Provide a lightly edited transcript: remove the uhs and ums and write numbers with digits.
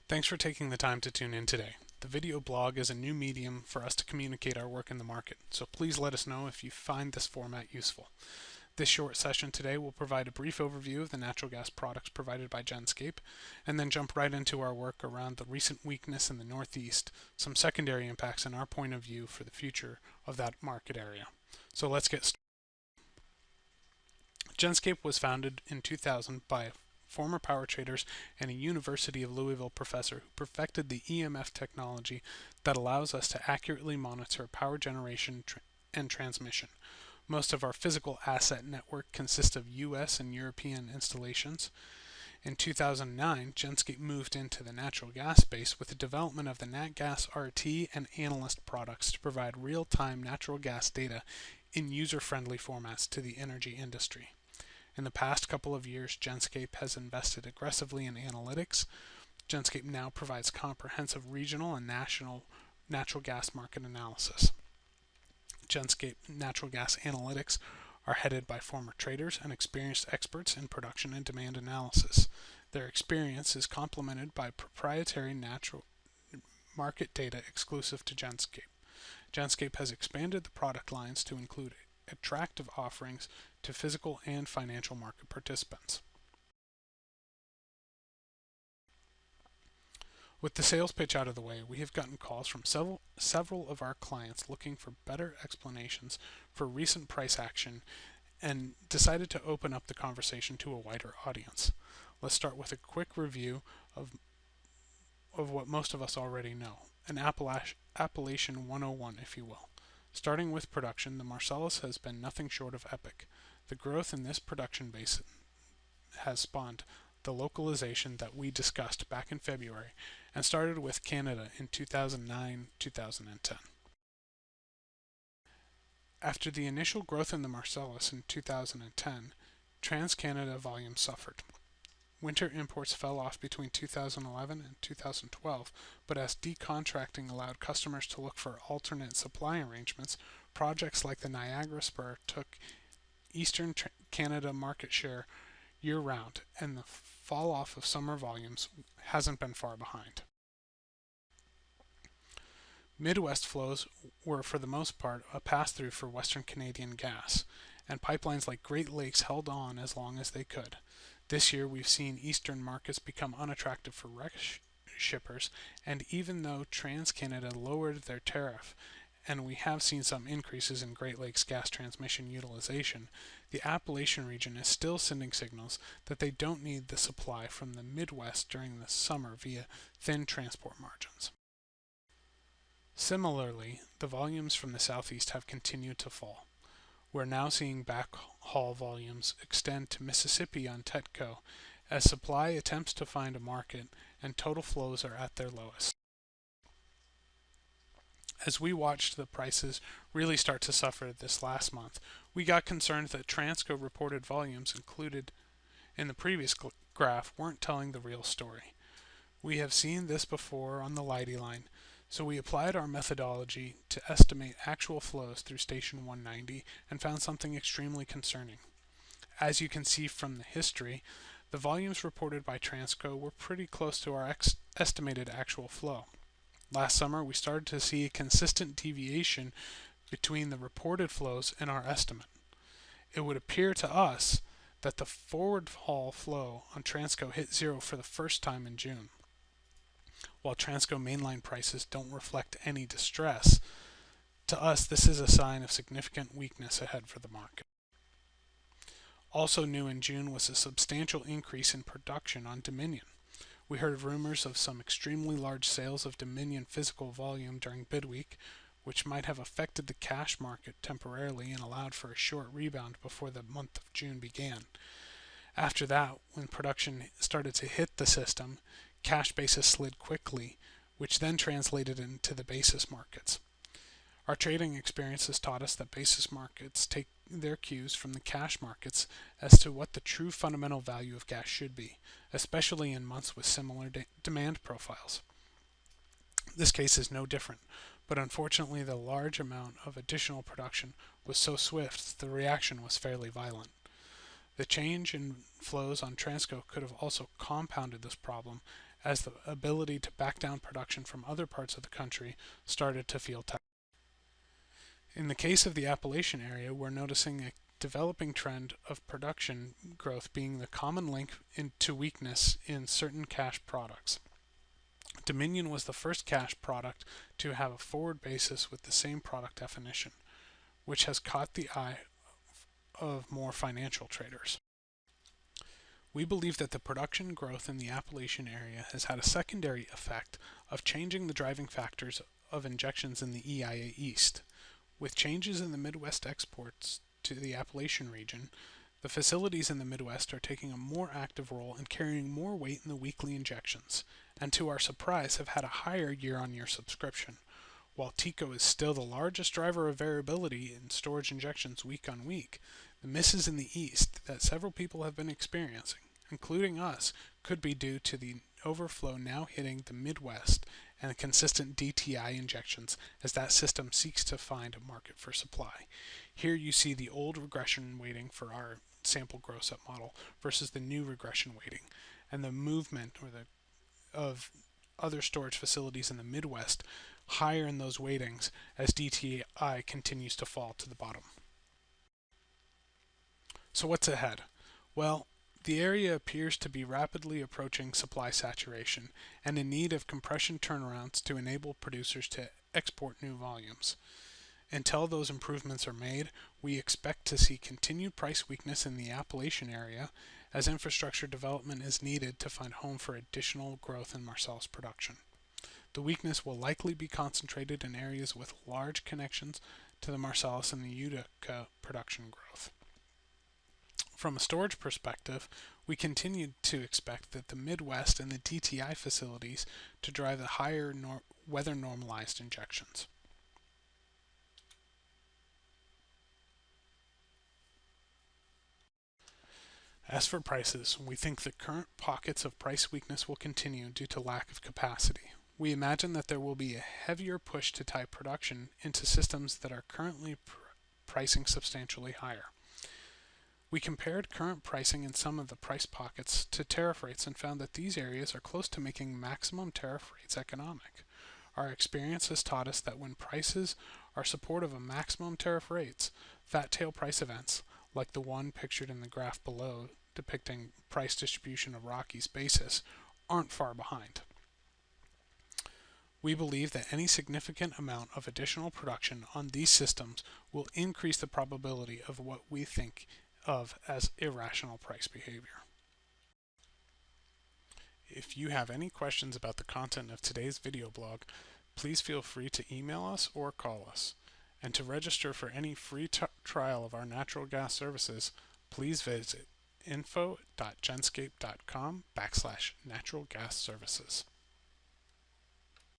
Thanks for taking the time to tune in today. The video blog is a new medium for us to communicate our work in the market, so please let us know if you find this format useful. This short session today will provide a brief overview of the natural gas products provided by Genscape, and then jump right into our work around the recent weakness in the Northeast, some secondary impacts, and our point of view for the future of that market area. So let's get started. Genscape was founded in 2000 by former power traders and a University of Louisville professor who perfected the EMF technology that allows us to accurately monitor power generation and transmission. Most of our physical asset network consists of US and European installations. In 2009, Genscape moved into the natural gas space with the development of the Nat Gas RT and Analyst products to provide real-time natural gas data in user-friendly formats to the energy industry. In the past couple of years, Genscape has invested aggressively in analytics. Genscape now provides comprehensive regional and national natural gas market analysis. Genscape natural gas analytics are headed by former traders and experienced experts in production and demand analysis. Their experience is complemented by proprietary natural market data exclusive to Genscape. Genscape has expanded the product lines to include attractive offerings to physical and financial market participants. With the sales pitch out of the way, we have gotten calls from several of our clients looking for better explanations for recent price action and decided to open up the conversation to a wider audience. Let's start with a quick review of what most of us already know, an Appalachian 101, if you will. Starting with production, the Marcellus has been nothing short of epic. The growth in this production basin has spawned the localization that we discussed back in February and started with Canada in 2009-2010. After the initial growth in the Marcellus in 2010, Trans-Canada volumes suffered. Winter imports fell off between 2011 and 2012, but as decontracting allowed customers to look for alternate supply arrangements, projects like the Niagara Spur took Eastern Canada market share year-round, and the fall-off of summer volumes hasn't been far behind. Midwest flows were for the most part a pass-through for Western Canadian gas, and pipelines like Great Lakes held on as long as they could. This year we've seen eastern markets become unattractive for shippers, and even though TransCanada lowered their tariff, and we have seen some increases in Great Lakes gas transmission utilization, the Appalachian region is still sending signals that they don't need the supply from the Midwest during the summer via thin transport margins. Similarly, the volumes from the Southeast have continued to fall. We're now seeing backhaul volumes extend to Mississippi on TETCO as supply attempts to find a market and total flows are at their lowest. As we watched the prices really start to suffer this last month, we got concerned that Transco reported volumes included in the previous graph weren't telling the real story. We have seen this before on the Leidy line, so we applied our methodology to estimate actual flows through station 190 and found something extremely concerning. As you can see from the history, the volumes reported by Transco were pretty close to our estimated actual flow. Last summer, we started to see a consistent deviation between the reported flows and our estimate. It would appear to us that the forward haul flow on Transco hit zero for the first time in June. While Transco mainline prices don't reflect any distress, to us this is a sign of significant weakness ahead for the market. Also new in June was a substantial increase in production on Dominion. We heard rumors of some extremely large sales of Dominion physical volume during bid week, which might have affected the cash market temporarily and allowed for a short rebound before the month of June began. After that, when production started to hit the system, cash basis slid quickly, which then translated into the basis markets. Our trading experience has taught us that basis markets take their cues from the cash markets as to what the true fundamental value of gas should be, especially in months with similar demand profiles. This case is no different, but unfortunately the large amount of additional production was so swift the reaction was fairly violent. The change in flows on Transco could have also compounded this problem as the ability to back down production from other parts of the country started to feel tight. In the case of the Appalachian area, we're noticing a developing trend of production growth being the common link to weakness in certain cash products. Dominion was the first cash product to have a forward basis with the same product definition, which has caught the eye of more financial traders. We believe that the production growth in the Appalachian area has had a secondary effect of changing the driving factors of injections in the EIA East. With changes in the Midwest exports to the Appalachian region, the facilities in the Midwest are taking a more active role and carrying more weight in the weekly injections, and to our surprise have had a higher year-on-year subscription. While TECO is still the largest driver of variability in storage injections week on week, the misses in the East that several people have been experiencing, including us, could be due to the overflow now hitting the Midwest and the consistent DTI injections as that system seeks to find a market for supply. Here you see the old regression weighting for our sample gross up model versus the new regression weighting, and the movement of other storage facilities in the Midwest higher in those weightings as DTI continues to fall to the bottom. So what's ahead? Well, the area appears to be rapidly approaching supply saturation and in need of compression turnarounds to enable producers to export new volumes. Until those improvements are made, we expect to see continued price weakness in the Appalachian area as infrastructure development is needed to find home for additional growth in Marcellus production. The weakness will likely be concentrated in areas with large connections to the Marcellus and the Utica production growth. From a storage perspective, we continue to expect that the Midwest and the DTI facilities to drive the higher weather normalized injections. As for prices, we think the current pockets of price weakness will continue due to lack of capacity. We imagine that there will be a heavier push to tie production into systems that are currently pricing substantially higher. We compared current pricing in some of the price pockets to tariff rates and found that these areas are close to making maximum tariff rates economic. Our experience has taught us that when prices are supportive of maximum tariff rates, fat tail price events, like the one pictured in the graph below depicting price distribution of Rockies basis, aren't far behind. We believe that any significant amount of additional production on these systems will increase the probability of what we think of as irrational price behavior. If you have any questions about the content of today's video blog, please feel free to email us or call us. And to register for any free trial of our natural gas services, please visit info.genscape.com/naturalgasservices.